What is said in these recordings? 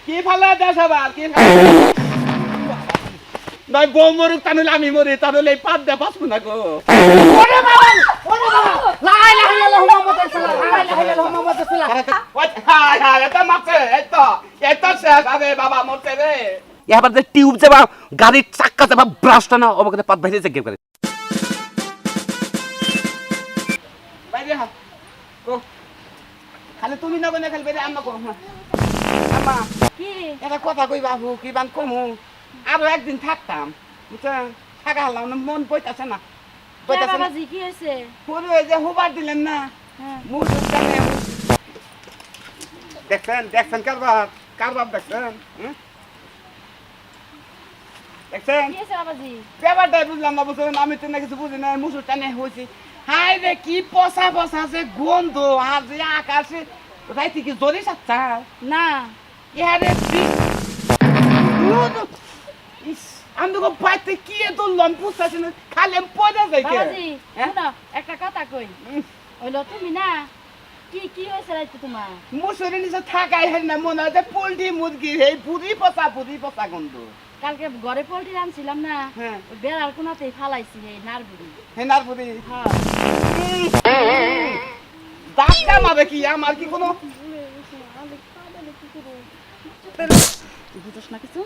কি ফালা দেশ আবার কি নয় বউ মরুক তাহলে আমি মরি তাহলে এই পাত দেয়া পাসবো না গো ওরে বাবা লা ইলাহা ইল্লাল্লাহু মুহাম্মাদুর রাসূলুল্লাহ লা ইলাহা ইল্লাল্লাহু মুহাম্মাদুর রাসূলুল্লাহ এটা মারছে এটা শেষ আরে বাবা মরছে রে এবার যে টিউব যাবা গাড়ির চাক্কা যাবা ব্রাশটা না ওবাকে পাত বাইরে চেক করে বাইরে হা গো খালি তুমি না বনে খালি বাইরে আম্মা করো আম্মা কি এটা কথা কই বাবু কি বান কমু আরো একদিন থাকতাম বুঝছেন থাকা হলাম না মন বইতাছে না বইতাছে না বাবাজি কি হইছে পুরো এই যে হুবার দিলেন না হ্যাঁ মুরুদ কানে দেখছেন কারবার দেখছেন দেখছেন কি হইছে বাবাজি ব্যাপারটা বুঝলাম না বুঝছেন আমি তো না কিছু বুঝি না মুসুর টানে হয়েছি হাই রে কি পচা পচা যে গন্ধ আর যে আকাশে রাইতে কি জোরে সাচ্ছা না ইয়ারে আমি তো বাইতে কি এত লম্পুস আছে না খালি পয়দা যাই কে বাবাজি শুনো একটা কথা কই হইলো তুমি না কি কি হইছে রাইতে তোমার মুসুরি নিচে থাকাই হয় না মনে হয় যে পোল্ট্রি মুরগি এই বুড়ি পচা গন্ধ কালকে ঘরে পোল্ট্রি আনছিলাম না হ্যাঁ ওই বেড়ার কোনাতেই ফালাইছি এই নারবুড়ি হেনার বুড়ি হ্যাঁ ডাক্তার মারে কি আমার কি কোনো তুই বুঝছ না কিছু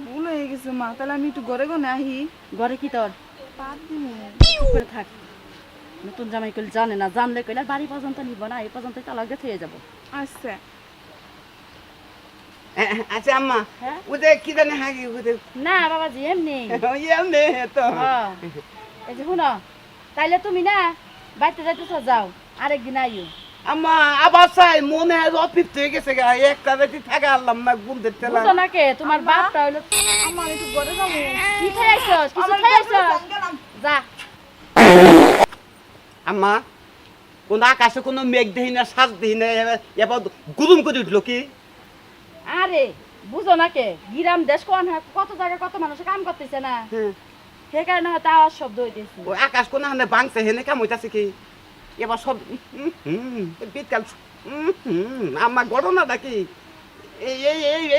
ভুল হয়ে গেছে মা তাহলে আমি একটু ঘরে গনে আহি ঘরে কি তোর পাত দিমু চুপ করে থাক নতুন জামাই কইলে জানে না জানলে কইলে আর বাড়ি পর্যন্ত নিব না এই পর্যন্ত তালাক দিয়ে থয়ে যাবো আচ্ছা আচ্ছা আম্মা হ্যাঁ ওদের কি জানে হাগি ওদের না বাবাজি এমনি এমনি তো হ্যাঁ এই যে শুনো তাইলে তুমি না বাইতে যাইতেছ যাও আরেকদিন আইও আম্মা আবার চাই মনে হয় অপিপ্ত হয়ে গেছে গা একটা রাতি থাকা আনলাম না গুনতে তেলা বুঝো না কে তোমার বাপটা হইলো আমার একটু ঘরে যাবো কি খাইছস কিছু খাইছস যা আম্মা কোন আকাশে কোনো মেঘ দেখি না সাজ দেখি না এবার গুদুম করে উঠলো কি আরে বুঝো না কে গিরাম দেশ কত জায়গায় কত মানুষ কাম করতেছে না সে কারণে হয়তো আওয়াজ শব্দ হইতেছে ওই আকাশ কোন হানে বাংছে হেনে কাম হইতাছে কি এবার সব বিকাল আমার ঘটনাটা কি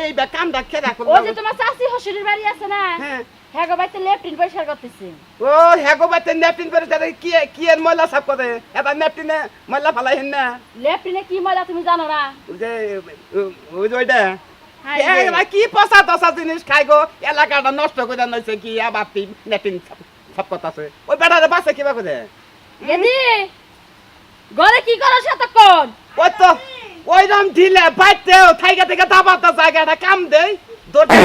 এই কামটা খেয়ে ও যে তোমার চাচি হসুরের বাড়ি আছে না হ্যাঁ হ্যাঁ গো বাইতে লেফটিন পরিষ্কার করতেছে ও হেগো বাতে নেপটিন করে তারে কি এর ময়লা সাফ করে এটা নেপটিনে ময়লা ফালাই হেন না লেফটিনে কি ময়লা তুমি জানো না ওই যে ওইটা হাই এরা কি পচা তসা জিনিস খাই গো এলাকাটা নষ্ট করে নইছে কি আবার নেপটিন সব কথা আছে ওই বেটারে বাসে কিবা করে গেদি ঘরে কি করছ এতক্ষণ ওই তো ওইরকম ঢিলে বাইতেও থাইকা থেকে দাবাতে জায়গাটা কাম দেই দৌড়তে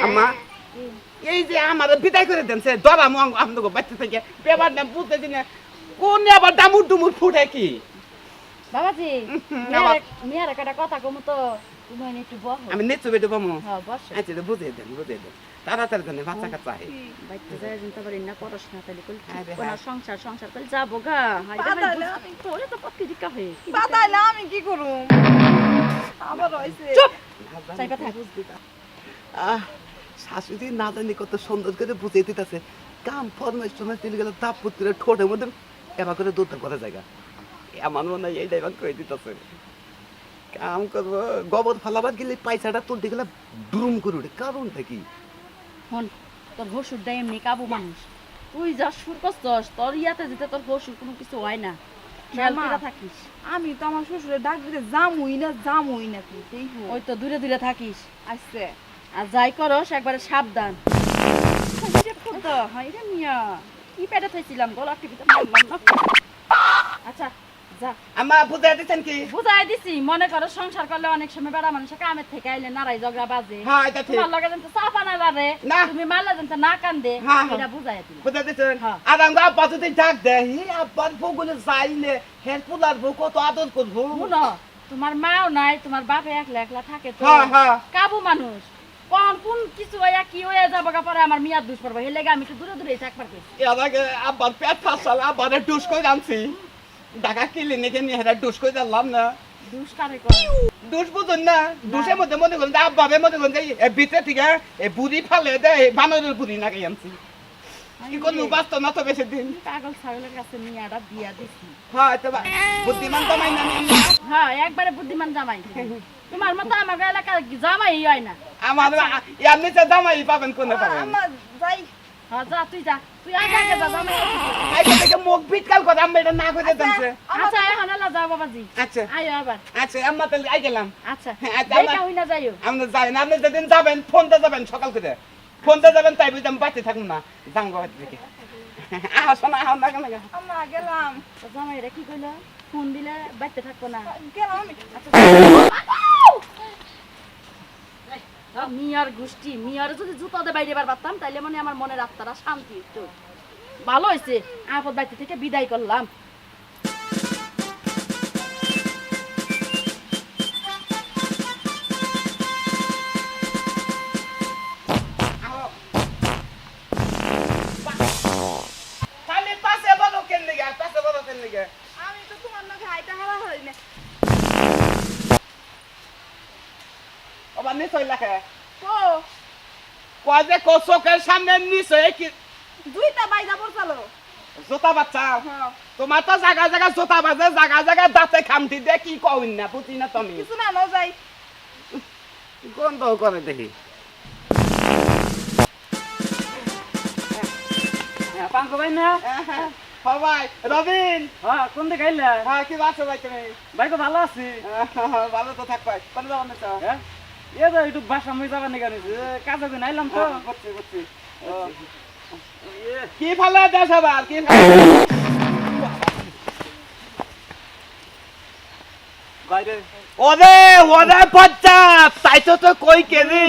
আম্মা এই যে আমার বিদায় করে দেন সে দরা মঙ্গ আমদগো বাইতে থেকে পেবার না বুঝতে দিনে কোন আবার ডামুর ডুমুর ফুটে কি বাবাজি আবার মিয়ার একটা কথা কমু তো তুমি একটু বহ আমি নেচু বেটে পামু হ্যাঁ বস আচ্ছা তো বুঝে দেন তাড়াতাড়ি দেন বাচ্চা কাচ্চা হে বাইতে যায় জিনতে পারি না পড়াশোনা তাহলে কল আরে কোন হ্যাঁ। সংসার কল যাবো গা হাই বাদাইলে আমি তোরে তো পক্ষে দিকা হয়ে বাদাইলে আমি কি করুম আবার হইছে চুপ চাই কথা বুঝবি শাশুড়ি না জানি কত সুন্দর করে বুঝিয়ে দিতেছে কাম ফরমেশন চলে গেলে তাপ পুত্রের ঠোঁটের মধ্যে এবার করে দৌড়তে করে জায়গা এমন মনে হয় এইটাই এবার করে দিতেছে কাম করবো গোবর ফালাবার গেলে পয়সাটা তুলতে গেলে ড্রুম করে উঠে কারণটা কি হন তোর হসুর দেয় এমনি কাবু মানুষ তুই যা সুর করছস তোর ইয়াতে যেতে তোর হসুর কোনো কিছু হয় না খেয়াল মামা, করে থাকিস আমি তো আমার শ্বশুরের ডাক দিতে জামুই না তুই এই ওই তো দূরে দূরে থাকিস আচ্ছা আর যাই করস একবারে সাবধান হাই রে মিয়া কি পেটে থাইছিলাম গলা টিপিতে মারলাম না আচ্ছা যা আমা বুঝাই দিতেন কি বুঝাই দিছি মনে করো সংসার করলে অনেক সময় বেড়া মানুষ কামের থেকে আইলে নারাই ঝগড়া বাজে হ্যাঁ এটা ঠিক তোমার লগে যেন চাপা না লাগে না। তুমি মারলে যেন না কান্দে হ্যাঁ, হ্যাঁ। এটা বুঝাই দিলাম বুঝাই দিতেন হ্যাঁ। আর আমরা আব্বা যদি ডাক দেয় হি আব্বার বউগুলো যাইলে হের পুলার বউ কত আদর করবো শুনো তোমার মাও নাই তোমার বাপে একলা একলা থাকে তো হ্যাঁ হ্যাঁ কাবু মানুষ কোন কিছু হইয়া কি হইয়া যাবো গা পরে আমার মিয়ার দুষ পড়বো হেলে আমি একটু দূরে দূরে থাকবার কইছি এর আগে আব্বার পেট ফাঁসাল আব্বারে ডুস করে আনছি ঢাকা ক্লিনিকে নিয়ে হেরা ডুস করে দিলাম না দুষ কারে করে ডুস বুঝুন না ডুসের মধ্যে মনে করুন যে আব্বাবে মনে করুন যে ভিতরে থেকে বুড়ি ফালে দেয় বানরের বুড়ি নাকি আনছি কি করবো বাঁচতো না তো বেশি দিন পাগল ছাগলের কাছে মিয়াটা বিয়া দিছি। হ্যাঁ তো বুদ্ধিমান তো মাইনা হ্যাঁ একবারে বুদ্ধিমান জামাই। তোমার মতো আমার এলাকার জামাই হয় না। আমার এমনি তো জামাই পাবেন কোনে পাবেন যাই হ্যাঁ যা তুই যা, তুই আগে আগে যা জামাই। আইতে থেকে মুখ বিটকাল করে আমি এটা না করে দিতেছে আচ্ছা এখন এলা যাও বাবাজি। আচ্ছা আয়ো আবার। আচ্ছা আম্মা তাহলে আই গেলাম আচ্ছা আচ্ছা, দেখা হই না যাইও। আপনি যাবেন আপনি যেদিন যাবেন ফোনতে যাবেন সকাল করে ফোনতে যাবেন তাই বুঝতে আমি বাড়তে থাকুন না জাঙ্গো থেকে আহ শোনা আহ না কেন আমরা গেলাম তো জামাইরা কি কইলো ফোন দিলে বাইতে থাকবো না। গেলাম আমি মিয়ার গোষ্ঠী মিয়ার যদি জুতাতে বাইরে বার পারতাম তাইলে মানে আমার মনের আত্মারা শান্তি হতো। ভালো হয়েছে আপদ বাড়ি থেকে বিদায় করলাম। খালি পাশে বলো কেন লিগে পাশে বলো কেন লিগে আমি তো তোমার নাকি হাইটা হারা হই না আবার নিশ্চয় লেখে তো কয় যে চোখের সামনে নিশ্চয় কি দুইটা বাইজা পড়ছালো জোতা বাচ্চা হ্যাঁ তোমার তো জায়গা জায়গা জোতা বাজে জায়গা জায়গা দাঁতে খামতি দিয়ে কি কইন না বুঝি না তুমি কিছু না ন যাই গন্ধ করে দেখি পাঙ্কু ভাই না সবাই রবিন হ্যাঁ কোন দিকে আইলা হ্যাঁ কি আছো ভাই তুমি ভাই তো ভালো আছি ভালো তো থাকবাই কোন যাবো না তো হ্যাঁ এ তো একটু বাসা মই যাবার নিকে কাজে কোন আইলাম তো বুঝছি বুঝছি এ, কি ভালো দেশ আবার কি বাইরে ওরে ওরে বাচ্চা তাই তো তো কই কেজি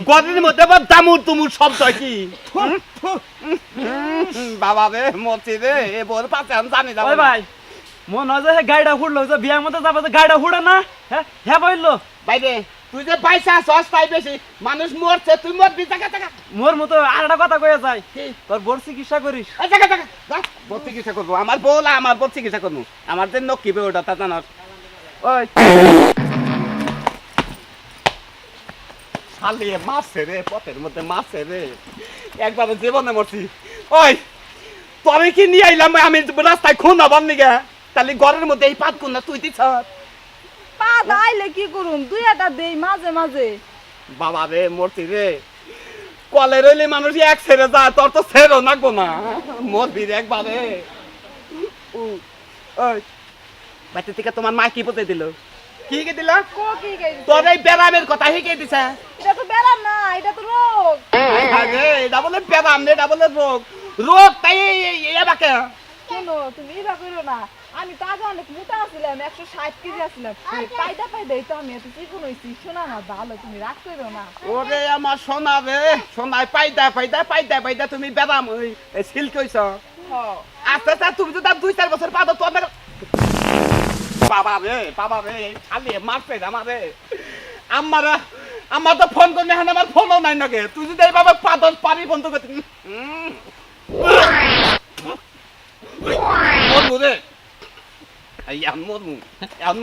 গদির মধ্যে আবার দামুর তুমুর শব্দ কি বাবা রে মরছি রে এ বোর পাশে আমি জানি ওই ভাই মন হয় যে গাড়িটা ফুটলো যে বিয়ার মধ্যে যাবো তো গাড়িটা ফুটে না হ্যাঁ হ্যাঁ বললো বাইরে তুই যে পয়সা সস্তাই বেশি মানুষ মরছে তুই মরবি জায়গা জায়গা মোর মতো আর একটা কথা কয়ে যায় তোর বোর চিকিৎসা করিস জায়গা জায়গা বোর চিকিৎসা করবো আমার বউলা আমার বোর চিকিৎসা করবো আমার যে নকিবে ওটা তা জানার ওই শালিয়ে মারছে রে পথের মধ্যে মারছে রে একবার জীবনে মরছি ওই তবে কি নিয়ে আইলাম আমি রাস্তায় খুন হবার নিগে তাহলে ঘরের মধ্যে এই পাত খুন না তুই দিছ পা দাইলে কি করুম দুই একটা দেই মাঝে মাঝে বাবা রে মরছি রে কলে রইলে মানুষ এক ছেড়ে যায় তোর তো ছেড়েও নাকবো না মরবি রে একবারে ওই বাচ্চা থেকে তোমার মা কি বলতে দিল কি কি দিল কো কি গাই তোর এই ব্যারামের কথা শিখে দিছে এটা তো বেরাম না এটা তো রোগ আগে এটা বলে ব্যারাম এটা বলে রোগ রোগ তাই এবাকে শোনো তুমি ইবা করো না আমি তো আগে অনেক মোটা ছিলাম 160 কেজি ছিলাম পাইদা পাইদাই তো আমি এত চিকন হইছি শোনা না ভালো তুমি রাগ করো না ওরে আমার সোনা রে সোনাই পাইদা পাইদা পাইদা পাইদা তুমি ব্যারাম ওই সিল্ক হইছ হ্যাঁ আস্তে আস্তে তুমি যদি 2-4 বছর পাবো তো আমার বাবা রে খালি মারছে আমারে আমার তো ফোন করে এখন আমার ফোনও নাই নাকি তুই যদি এইভাবে পাদল পানি বন্ধ করতে মরমু রে এই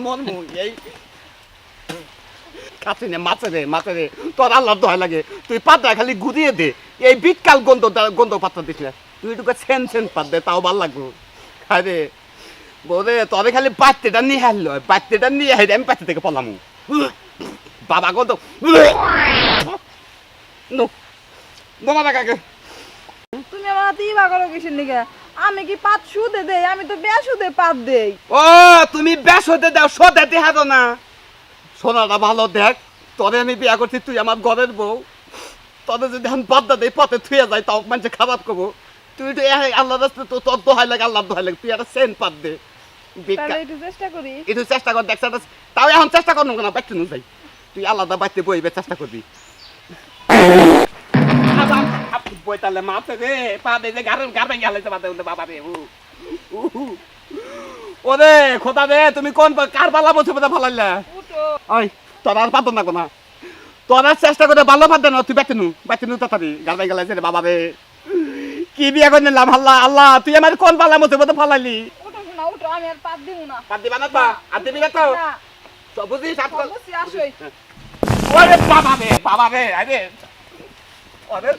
মরমু এই কাছে নে মাছে রে তোর আল্লাহ দোহাই লাগে তুই পাতা খালি ঘুরিয়ে দে এই বিকাল গন্ধ পাত্র দিস না তুই একটু সেন পাত দে তাও ভাল লাগবো খাই রে বলে তবে খালি বাচ্চাটা নিয়ে হারলো বাচ্চাটা নিয়ে হাইরে আমি বাচ্চা থেকে পলাম বাবা গো তো বোমা কাকে তুমি আমার হাতে ইবা করো কিসের নিকে আমি কি পাত সুদে দেই আমি তো বেসুদে পাত দেই ও তুমি বেশ হতে দাও সোদে দেখাতো না সোনাটা ভালো দেখ তোরে আমি বিয়া করছি তুই আমার ঘরের বউ তোদের যদি এখন বাদ্দা দেয় পথে থুয়ে যায় তাও মানুষে খারাপ করবো তুই তো আল্লাহ রাস্তা তো তোর দোহাই লাগে আল্লাহ দোহাই লাগে তুই একটা সেন পাত দে তাহলে একটু চেষ্টা করি একটু চেষ্টা কর দেখ তাও এখন চেষ্টা করবো না বাইতে নু যাই তুই আলাদা বাইতে বইবে চেষ্টা করবি বই তাহলে মাপে রে পা দে যে গার ভেঙে হালাইছে বাদে বাবা রে ওরে খোদা রে তুমি কোন কার পালা বসে বোধ ফালাইলা উঠো ওই তোর আর পাতো না কোনা তোর আর চেষ্টা করে ভালো পাত না তুই বাইতে নু তাড়াতাড়ি গার ভেঙে হালাইছে রে বাবা রে কি বিয়া করে নিলাম আল্লাহ তুই আমার কোন পালা বসে বোধ ফালাইলি উঠো না উঠো আমি আর পাত দিব না পাত দিবা না পা আর দিবি না তো না সব বুঝি সাত বসি আসই ওরে বাবা রে আরে ওরে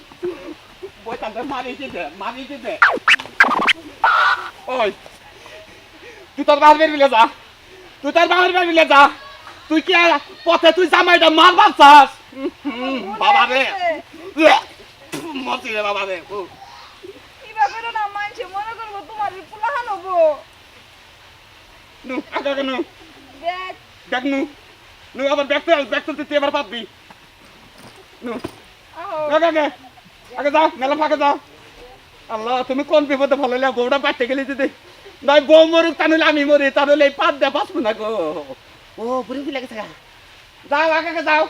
পয়সাটা মারিয়ে দে ওই তুই তোর বাবার বিলে যা তুই কি পথে তুই জামাইটা মারবার চাস বাবা রে মতি রে বাবা রে কিবা করো না মানছে মনে করবো তোমার পোলাহান হবো নু আগে নু দেখ দেখ নু আবার ব্যাগ তুই এবার পাবি নু আহো আগে যাও মেলা ফাঁকে যাও আল্লাহ তুমি কোন বিপদে ভালো লাগে বউটা পাঠতে গেলে যদি নয় বউ মরুক তা নইলে আমি মরি তা নইলে এই পাত দেয়া বাঁচবো না গো ও বুড়ি কি লেগেছে যাও আগে যাও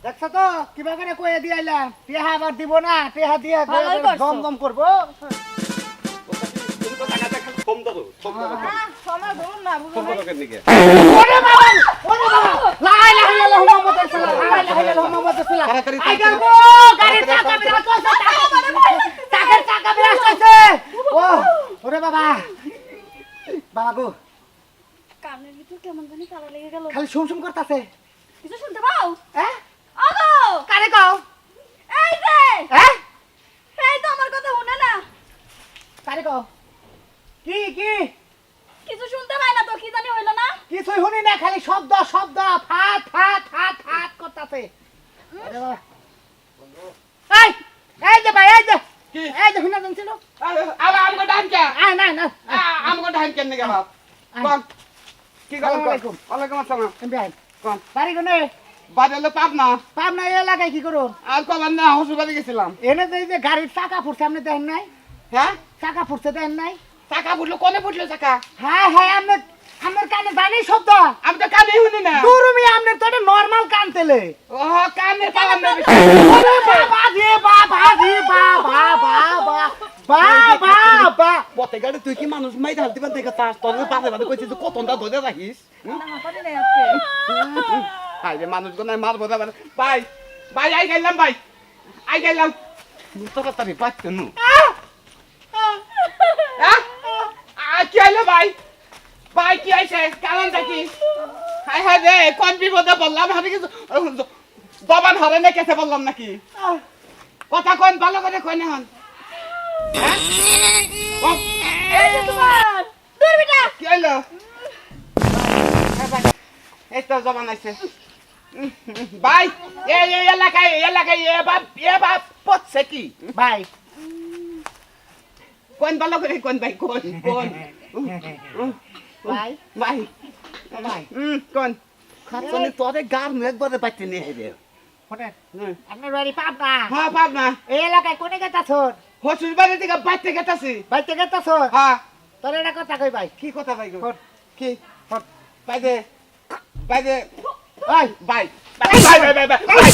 দেখছো তো কিবা করে কয়ে দিয়ে আইলাম টেহা আবার দিব না টেহা দিয়ে ভালোই করছো। দম দম করবো তুমি তো টাকাটা খালি কম দাও সময় ধরুন না বুঝো না লোকের দিকে ওরে বাবা লা ইলাহা ইল্লাল্লাহু মুহাম্মাদুর রাসূলুল্লাহ লা ইলাহা ইল্লাল্লাহু মুহাম্মাদুর রাসূলুল্লাহ তাড়াতাড়ি আই গো গাড়ির চাকা বিরাজ করছে টাকার চাকা বিরাজ করছে ও ওরে বাবা বাবা গো কানের ভিতর কেমন জানি কালা লেগে গেল খালি শুম করতেছে কিছু শুনতে পাও হ্যাঁ আগো কারে কও এই যে হ্যাঁ এই তো আমার কথা শুনে না কারে কও কি কি কিছু শুনতে পাই না তো কি জানি হইলো না কিছুই শুনি না খালি শব্দ শব্দ ফাট ফাট ফাট ফাট করতেছে আরে বাবা এই এই যে ভাই এই যে কি? এই যে শুনে জানছিল আবার আমগো ডান কে আয় না না আমগো ডান কেন কে বাপ কোন কি আসসালামু গেল আলাইকুম। ওয়ালাইকুম আসসালাম ভাই কোন বাড়ি কোনে বাজারে পাব না পাবনা এলাকায় কি করো আর কবার না হসপিটালে গেছিলাম এনে তো এই যে গাড়ির চাকা ফুটছে আপনি দেখেন নাই হ্যাঁ চাকা ফুটছে দেখেন নাই টাকা ফুটলো কোনে ফুটলো টাকা হ্যাঁ হ্যাঁ আপনার কানে জানি শব্দ আমি তো কানে শুনি না দুরুমি আপনার তো নর্মাল কান তেলে ও কানে পাওয়ার না ওরে বাবা রে বাবা রে বাবা বাবা বাবা বাবা পথে গাড়ি তুই কি মানুষ মাই ঢালতে পারতে তার তোর বাদে বাদে কইছিস কতটা ধরে রাখিস না পারি না আজকে হাই রে মানুষ গো নাই মারবো না ভাই ভাই আই গেলাম ভাই আই গেলাম তোরা তারি পাচ্ছ নু কি আইলো ভাই ভাই কি আইছে কারণটা কি হাই হাই রে কোন বিপদে বললাম আমি কিছু জবান হারে না কেসে বললাম নাকি কথা কোন ভালো করে কই না হন এই যে তোমার দূর বেটা কি আইলো এই তো জবান আইছে ভাই এই এলাকায় এ বাপ পড়ছে কি ভাই কোন ভালো করে কোন ভাই কোন ভাই ভাই ভাই কোন খাচ্ছনি তোরে গার একবারে পাইতে নিয়ে হেবে শোনেন আপনার বাড়ি পাবনা হ্যাঁ পাব না এই এলাকায় কোনে গেতাছ হসুর বাড়ি থেকে বাইতে গেতাছি বাইতে গেতাছ হ্যাঁ তোর এটা কথা কই ভাই কি কথা ভাই গো হট। কি হট বাইদে বাইদে ওই বাই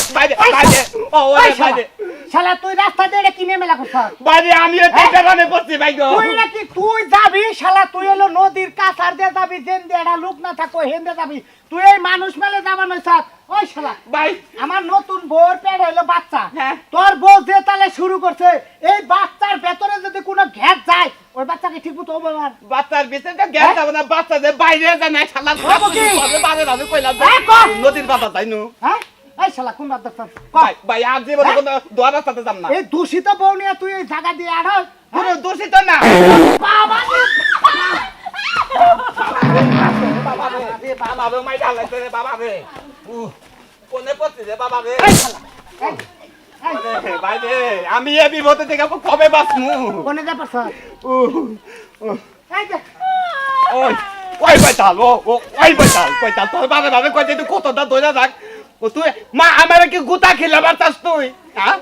বাইদে ও ওই ওরে বাইদে শালা তুই রাস্তা দিয়ে এটা কিনে মেলা করছ বাইদে আমি এই কারণে পড়ছি ভাই গো তুই নাকি তুই যাবি শালা তুই হলো নদীর কাছার দিয়ে যাবি যেন দিয়ে একটা লোক না থাকো হেন দিয়ে যাবি তুই এই মানুষ মেলে যাবা নয় স্যার ওই শালা ভাই আমার নতুন বউর পেট হইলো বাচ্চা হ্যাঁ। তোর বউ যে তালে শুরু করছে এই বাচ্চার ভেতরে যদি কোনো ঘ্যাট যায় ওই বাচ্চাকে ঠিক মতো ব্যবহার বাচ্চার ভিতরে তো গ্যাস যাবে না বাচ্চাদের বাইরে যায় না শালা হবো কি? বারে বারে কইলাম হ্যাঁ, কর। নদীর বাবা যাইনু হ্যাঁ এই শালা কোন বাদ দেখছ ভাই ভাই আর জীবনে কোনো দোয়া রাস্তাতে যাম না এই দূষিত বউ নিয়ে তুই এই জায়গা দিয়ে আড় পুরো দূষিত না বাবা রে বাবা রে বাবা রে মাই ঢালাইছে রে বাবা রে কোনে পড়ছে রে বাবা রে এই শালা ভাই রে আমি এ বিপদে থেকে কবে বাঁচমু কোনে যা পারছ এই যে ওই ওই বাইতাল ওই বাইতাল তোর বাবা বাবা কই তুই কতটা দইরা রাখ ও তুই মা আমার কি গুতা খেলাবার চাস তুই হ্যাঁ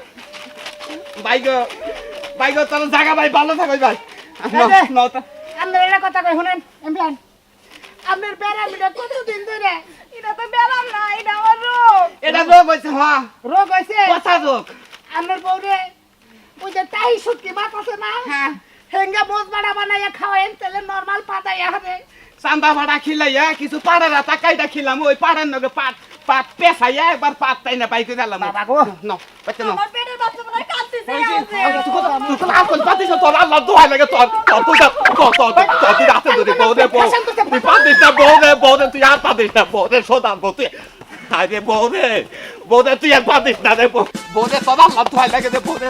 ভাই গো তোর জায়গা ভাই ভালো থাকো ভাই আপনার এটা কথা কই শুনেন এমপ্লান আপনার প্যারামিটার কতদিন ধরে এটা তো বেলাম না এটা আমার রোগ এটা রোগ হয়েছে হ্যাঁ রোগ হয়েছে কথা রোগ আপনার বউরে ওই যে তাই সুটকি মাছ আছে না হ্যাঁ হেঙ্গা বোঝ বাড়া বানাইয়া খাওয়াইন তেলে নরমাল পাতাইয়া হবে চান্দা ভাড়া খিলাইয়া কিছু পাড়ারা টাকাইটা খিলাম ওই পাড়ার নগে পাট পেশাইয়া একবার পাট তাই না পাইতে দিলাম বাবা গো ন বাচ্চা ন আমার পেটের বাচ্চা মনে হয় কাঁদতেছে তোর আল্লাহ দোহাই লাগে তোর তুই রাতে ধরে বৌদে তুই পাতিস না বৌদে তুই আর পাতিস না বৌদে সোদান বৌ তুই আরে বৌরে বৌরে তুই একবার দিস না রে বৌরে তোর আল্লাহ ভয় লাগে রে বৌরে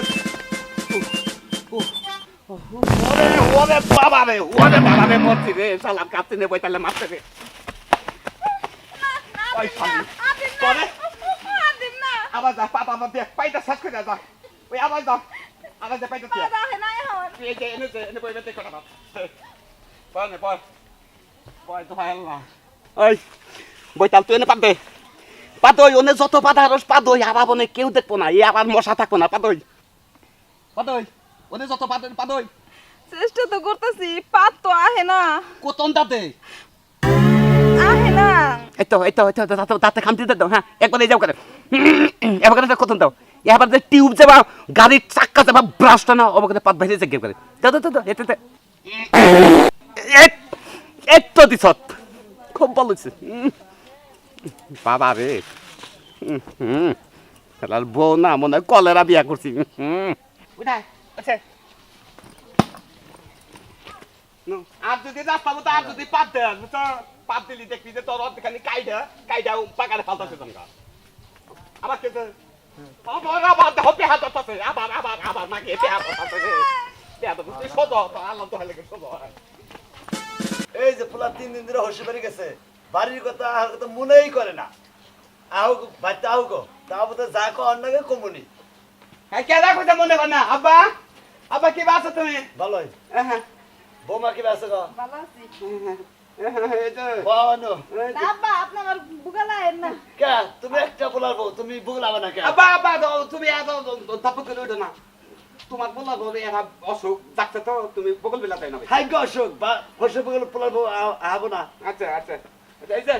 ওরে বাবা রে মরছি রে সালাম কাটতে নে বইতালে মারতে রে ওই সামনে তোরে আবার যা পাতা দিয়ে পাইটা শেষ করে যা ওই আবার যা পাইটা দিয়ে তুই এই যে এনে বইবে দেখো না বল নে বল তো ভাই আল্লাহ ওই বইতাল তুই এনে পাদই ওনে যত পাতা রস পাদই আবার বনে কেউ দেখবো না এই আবার মশা থাকবো না পাদই ওনে যত পাদই চেষ্টা তো করতেছি পাত তো আহে না কোতন দাতে আহে না এই তো দাতে খামতি দাও হ্যাঁ একবার এই যাও করে এবার করে কোতন দাও এবার যে টিউব যাবা গাড়ির চাক্কা যাবা ব্রাশটা না ওবাকে পাত বাইরে চেক করে দাও এতে এত দিছত খুব ভালো হচ্ছে বাবা রে খেলার বউ না মনে হয় কলেরা বিয়া করছি আর যদি রাস্তা মতো আর যদি পাত দেন পাত দিলি দেখবি যে তোর অর্ধেখানি কাইডা পাকারে ফালতাছে তোমরা আবার কে আবার হাত আছে আবার নাকি সোজা আল্লাহ তো লাগে সোজা এই যে পোলা 3 দিন ধরে হসে বাড়ি গেছে বাড়ির কথা আর কথা মনেই করে না আও বাইতে আও গো তাও বলতে যা কো অন্যকে কমুনি হ্যাঁ কে রাখো মনে কর না আব্বা কি বাসো তুমি ভালোই হ্যাঁ বৌমা কি বাসে গো ভালো আছি বানো আব্বা আপনি আমার বুগালা এর না কে তুমি একটা পোলার বউ তুমি বুগলাবে না কে আব্বা তুমি এত তাপ করে ওঠো না তোমার বলা বলে এরা অসুখ ডাক্তার তো তুমি বগল বেলা তাই না হাই গো অশোক বা হসে বুগল পোলার বউ আবো না আচ্ছা এই যে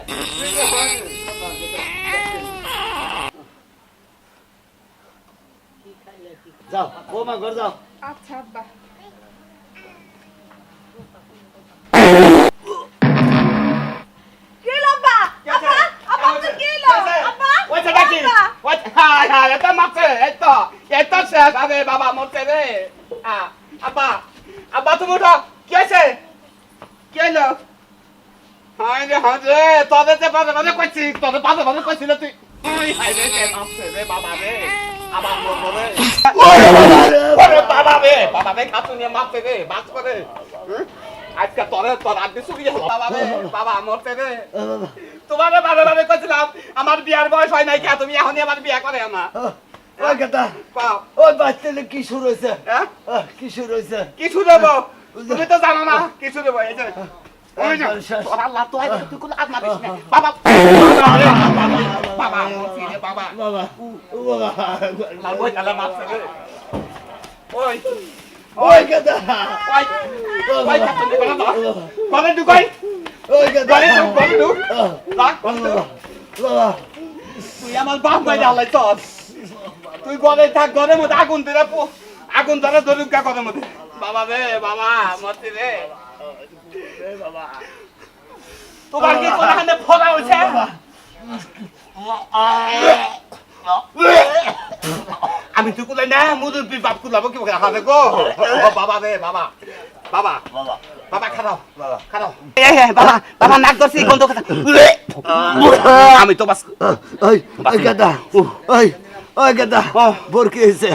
যাও বৌমা ঘর যাও আচ্ছা আব্বা কি লব্বা আব্বা তো কি আব্বা ওইটা ডাকি ওই হ্যাঁ এটা মারছে এটা শেষ আরে বাবা মরছে রে আব্বা তুমি উঠো কি হয়েছে কি হলো হ্যাঁ রে তোদের যে বাজে কইছি তোদের বাজে কইছিল তুই ওই হাই রে মারছে রে বাবা রে আবার মরবো রে ওরে বাবা রে খাতু নিয়ে মারছে রে বাস করে আজকে তোর আগে শুকিয়ে গেল বাবা মরছে রে তোমার বারে কইছিলাম আমার বিয়ার বয়স হয় নাই কে তুমি এখনই আমার বিয়া করে না ওই কথা ওই বাচ্চালে কি শুরু হইছে হ্যাঁ কি শুরু হইছে কি শুরু দেবো তুমি তো জানো না কি শুরু দেবো এই যে ওই যে তোর আল্লাহ তো আইছে তুই কোন আত্মা দিস না বাবা মরছি রে বাবা লাল বই তালা মারছে রে ওই ওই কথা ওই কাছে নি কোন ঢুকাই ওই কথা কোন ঢুক লাগ কোন ঢুক বাবা তুই আমার বাপ গাইলে আল্লাহ তোর তুই ঘরে থাক ঘরের মধ্যে আগুন ধরে ধরুকা ঘরের মধ্যে বাবা রে বাবা মরছি রে বাবা তোমার কি কোনখানে ফোড়া হয়েছে আমি তো কুলাই না মুরব্বী বাপ কুলাবো কি হাতে গো বাবা রে বাবা খারাপ বাবা নাক ধরছি গন্ধ কথা আমি তো বাস ওই কথা ওই কথা বোর কি হয়েছে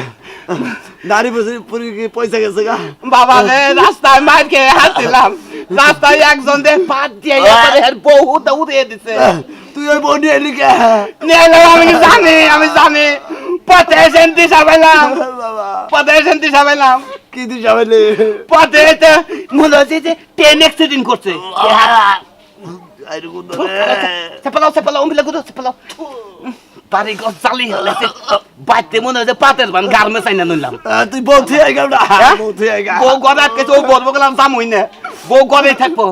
নারী পুরি পয়সা গেছে গা বাবা রে রাস্তায় মার খেয়ে হাসছিলাম রাস্তায় একজন দে পাত দিয়ে বহুত উড়িয়ে দিছে তুই ওই বউ নিয়ে এলি কে আমি জানি পথে শান্তি সাবাইলাম কি তুই যাবেলি পথে মনে হচ্ছে যে ট্রেন অ্যাক্সিডেন্ট করছে সেপালাও উমিলা গুলো সেপালাও বাড়ি গছ জালি হলেছে বাইতে মনে হচ্ছে পাতের বান গার্মে চাইনা নিলাম তুই বউ থুয়ে আইগা না বউ থুয়ে আইগা বউ গড়ে আটকেছে ও বলবো গেলাম জামুই না বউ গড়েই থাকবো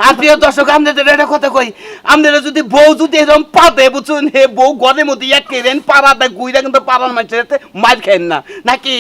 আর প্রিয় দর্শক আপনাদের একটা কথা কই আপনারা যদি বউ যদি এরকম পাতে বুঝুন হে বউ গড়ের মধ্যে এক কেরেন পাড়াটা গুইরা কিন্তু পাড়ার মানুষের মার খাইন না নাকি